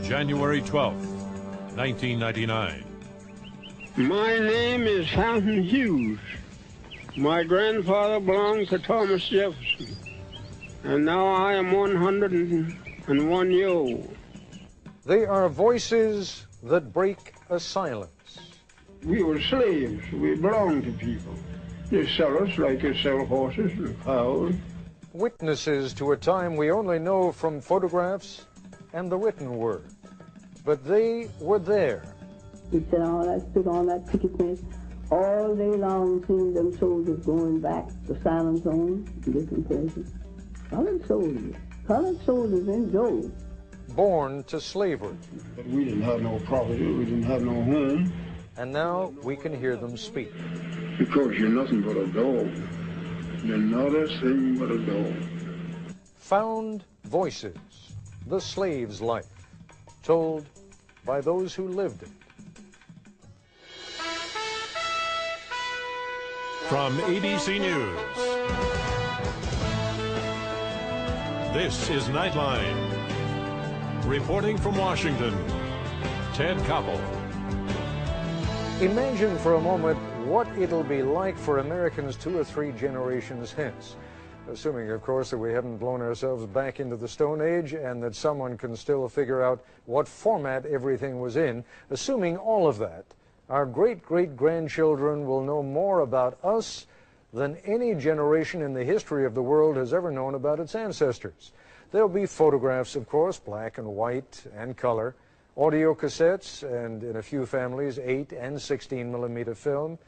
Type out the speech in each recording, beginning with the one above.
January 12th, 1999. My name is Fountain Hughes. My grandfather belonged to Thomas Jefferson, and now I am 101 years old. They are voices that break a silence. We were slaves. We belonged to people. They sell us like they sell horses and cows. Witnesses to a time we only know from photographs and the written word. But they were there. We stood on that picket fence all day long, seeing them soldiers going back to silent zone in different places. Colored soldiers in Joe. Born to slavery. But we didn't have no property, we didn't have no home. And now we can hear them speak. Because you're nothing but a dog. You're not a thing but a dog. Found voices, the slave's life, told by those who lived it. From ABC News, this is Nightline. Reporting from Washington, Ted Koppel. Imagine for a moment what it'll be like for Americans 2 or 3 generations hence. Assuming, of course, that we haven't blown ourselves back into the Stone Age and that someone can still figure out what format everything was in. Assuming all of that, our great-great-grandchildren will know more about us than any generation in the history of the world has ever known about its ancestors. There'll be photographs, of course, black and white and color, audio cassettes, and in a few families, 8 and 16 millimeter film.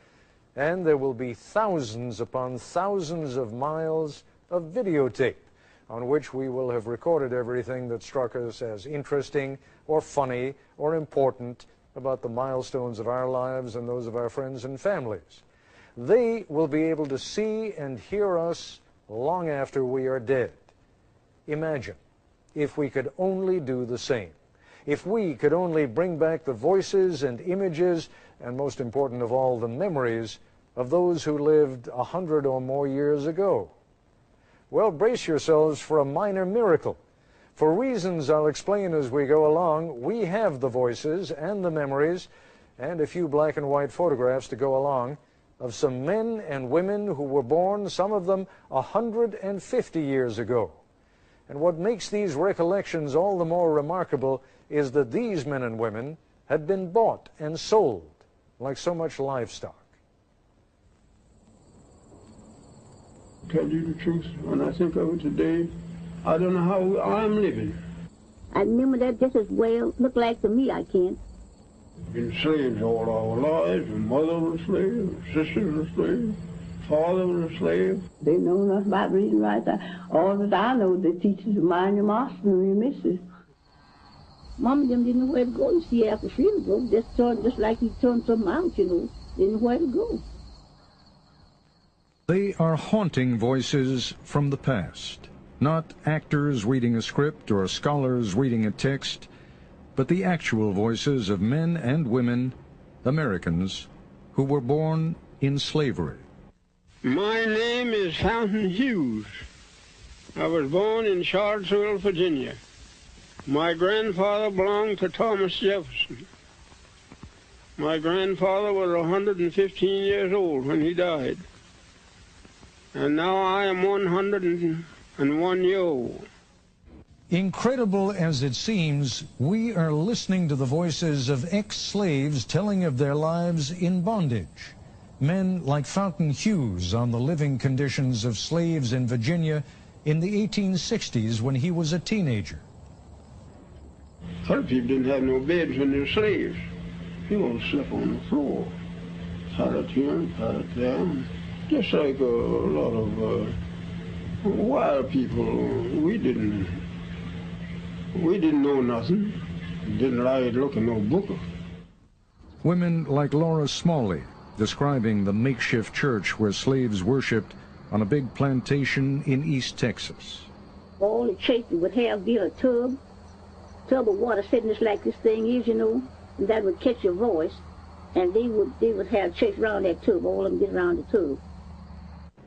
And there will be thousands upon thousands of miles of videotape on which we will have recorded everything that struck us as interesting or funny or important about the milestones of our lives and those of our friends and families. They will be able to see and hear us long after we are dead. Imagine if we could only do the same. If we could only bring back the voices and images, and most important of all, the memories of those who lived 100 or more years ago. Well, brace yourselves for a minor miracle. For reasons I'll explain as we go along, we have the voices and the memories and a few black and white photographs to go along of some men and women who were born, some of them 150 years ago. And what makes these recollections all the more remarkable is that these men and women had been bought and sold like so much livestock. Tell you the truth, when I think of it today, I don't know how I'm living. I remember that just as well. Look like to me, I can't. Been slaves all our lives. And mother was a slave, sister was a slave, father was a slave. They know nothing about reading right. All that I know, they teach you to mind your master and your missus. Mom and them didn't know where to go. You see, after freedom go, just like you turned something out, you know. They didn't know where to go. They are haunting voices from the past. Not actors reading a script or scholars reading a text, but the actual voices of men and women, Americans, who were born in slavery. My name is Fountain Hughes. I was born in Charlottesville, Virginia. My grandfather belonged to Thomas Jefferson. My grandfather was 115 years old when he died. And now I am 101 years old. Incredible as it seems, we are listening to the voices of ex-slaves telling of their lives in bondage. Men like Fountain Hughes on the living conditions of slaves in Virginia in the 1860s when he was a teenager. Other people didn't have no beds when they were slaves. People slept on the floor. Pallet here, pallet there. Just like a lot of wild people. We didn't know nothing. Didn't like to look at no book. Women like Laura Smalley, describing the makeshift church where slaves worshipped on a big plantation in East Texas. All the churches would have a tub of water sitting just like this thing is, you know, and that would catch your voice, and they would have church around that tub, all of them get around the tub.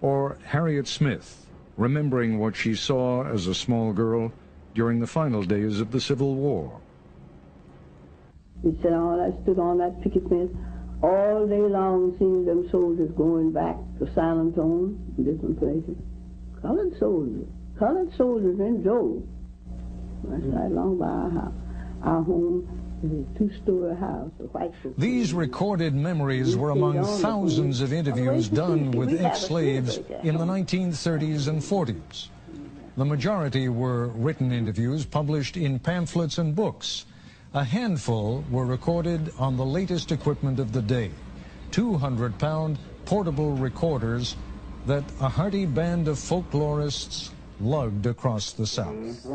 Or Harriet Smith, remembering what she saw as a small girl during the final days of the Civil War. We said, I stood on that picket fence all day long, seeing them soldiers going back to San Antonio and different places. Colored soldiers in droves. That's right along by our house. Our home is a two-story house, a white folk. These recorded memories were among thousands of interviews done with ex-slaves in the 1930s and 40s. The majority were written interviews published in pamphlets and books. A handful were recorded on the latest equipment of the day, 200-pound portable recorders that a hearty band of folklorists lugged across the South.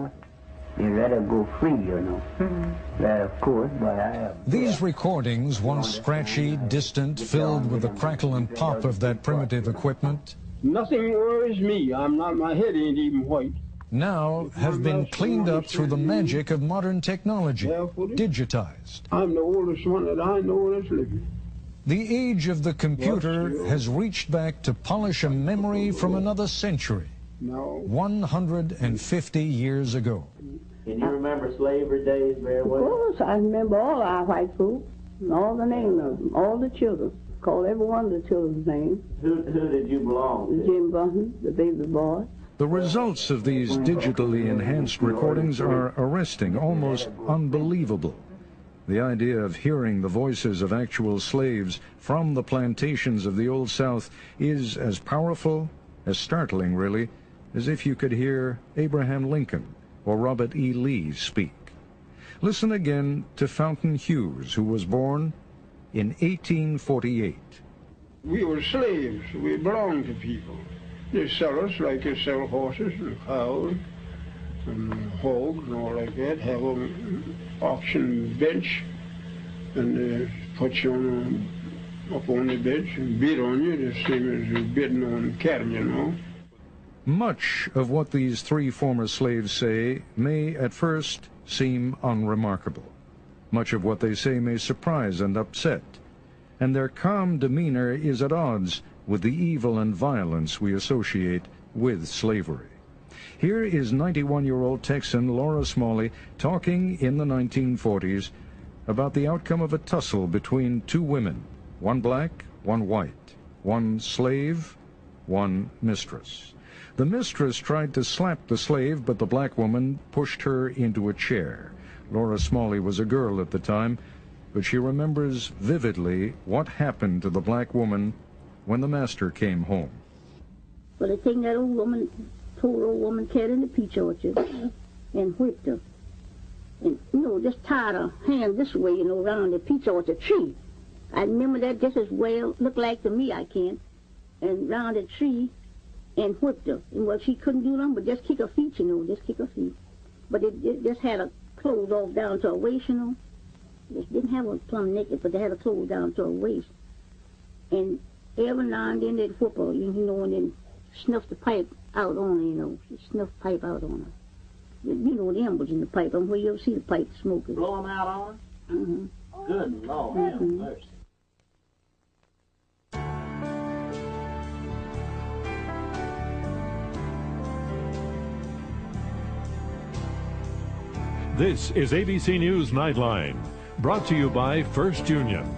You let her go free, you know. Of course, but I have... These recordings, once scratchy, distant, filled with the crackle and pop of that primitive equipment, Nothing worries me. My head ain't even white. now have been cleaned up through the magic of modern technology, digitized. I'm the oldest one that I know that's living. The age of the computer has reached back to polish a memory from another century, No. 150 years ago. Can you remember slavery days very Of well? course, I remember all our white folks, and all the names of them, all the children. Call every one of the children's names. Who did you belong to? Jim Button, the baby boy. The results of these digitally enhanced recordings are arresting, almost unbelievable. The idea of hearing the voices of actual slaves from the plantations of the Old South is as powerful, as startling really, as if you could hear Abraham Lincoln or Robert E. Lee speak. Listen again to Fountain Hughes, who was born in 1848. We were slaves. We belonged to people. They sell us like they sell horses and cows and hogs and all like that. Have an auction bench and put you up on the bench and bid on you the same as bidding on cattle, you know. Much of what these three former slaves say may at first seem unremarkable. Much of what they say may surprise and upset, and their calm demeanor is at odds with the evil and violence we associate with slavery. Here is 91-year-old Texan Laura Smalley talking in the 1940s about the outcome of a tussle between two women, one black, one white, one slave, one mistress. The mistress tried to slap the slave, but the black woman pushed her into a chair. Laura Smalley was a girl at the time, but she remembers vividly what happened to the black woman when the master came home. Well, they taken that old woman, poor old woman, carried in the peach orchard and whipped her. And, just tied her hand this way, around the peach orchard tree. I remember that just as well, looked like to me, I can, and round the tree and whipped her. And, well, she couldn't do nothing but just kick her feet, just kick her feet. But it just had her clothes off down to her waist, They didn't have her plumb naked, but they had her clothes down to her waist. And every now and then they'd whip her, and then snuff the pipe out on her, snuff pipe out on her. The embers in the pipe, where you ever see the pipe smoking. Blow them out on her? Mm-hmm. Good Lord, have mercy. This is ABC News Nightline, brought to you by First Union.